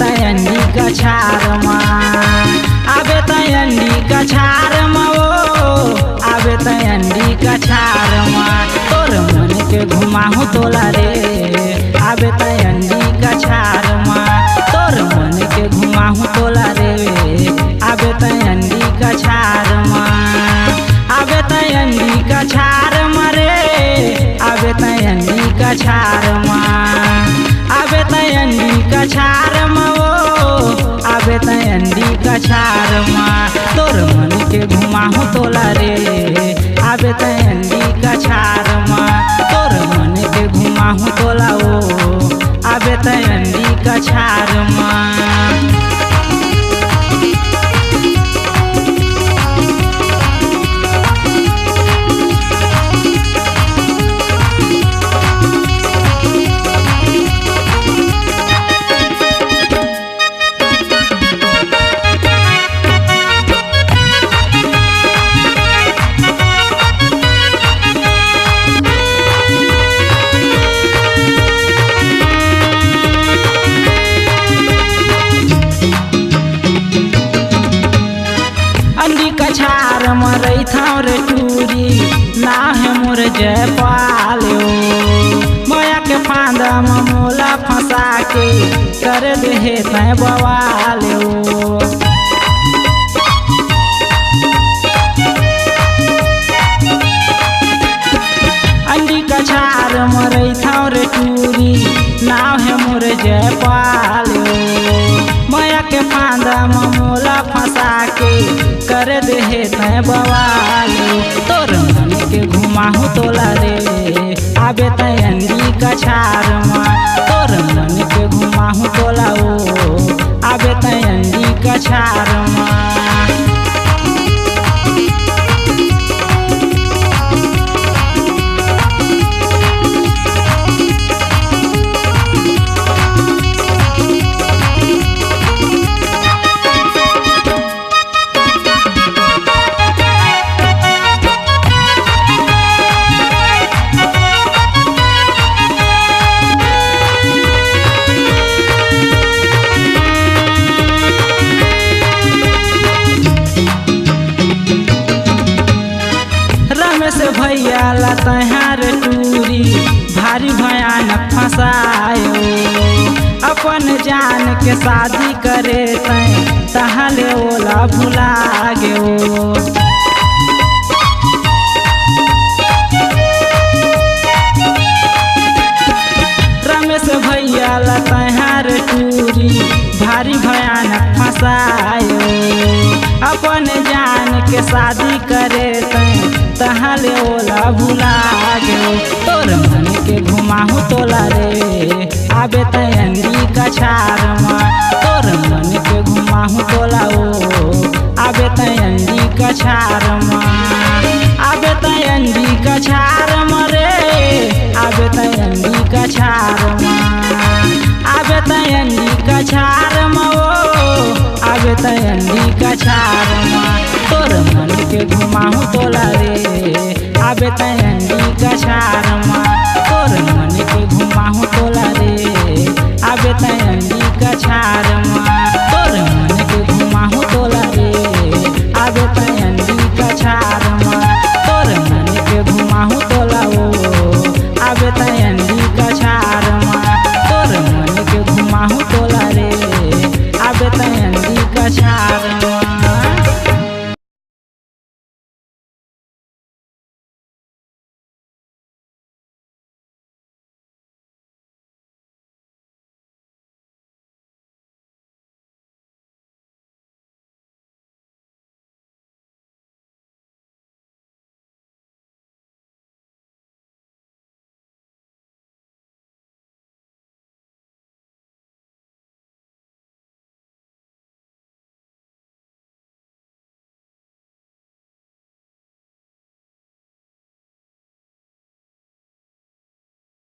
तयंडी कछार आबे तयंडी कछार आबे तयंडी कछार तोर मन के घुमाहू तोला रे आबे तयंडी कछार तोर मन के घुमाहू तोला रे आबे तयंडी कछार आबे तयंडी कछार रे आबे तयंडी कछार आबे तयंडी कछार आबे तयंडी कछार तोर मन के घुमाहू तोला रे आबे तयंडी कछार तोर मन के घुमाहू तोला ओ आबे तयंडी कछार कछार मरई थाव रे टूरी ना है मोर जय पालो मोया के फांदा मोला फंसा के कर दे हे तय बवालो अंडी कछार मरई थाव रे टूरी ना है मोर जय पालो मोया के फांदा मोला फंसा के कर दे हे तय बवालो तोर मन के घुमाहू तोला रे आबे तयंडी कछार तोर मन के घुमाहू तोला ओ आबे तयंडी कछार से भैया ला तहार टूरी भारी भयानक फंसायो अपन जान के शादी करे तहले ओला भुला गयो रमेश भैया ला तहार टूरी भारी भयानक फंसायो अपन जान के शादी करे तहले ओला भुला गयो तोर मन के घुमाहू तोला रे आबे तयंडी कछार तोर मन के घुमाहू तोला ओ आबे तयंडी कछार आबे तयंडी कछार रे आबे तयंडी कछार आबे तयंडी कछार आबे तयंडी कछार तोर मन के घुमाहू तोला रे आबे तयंडी कछार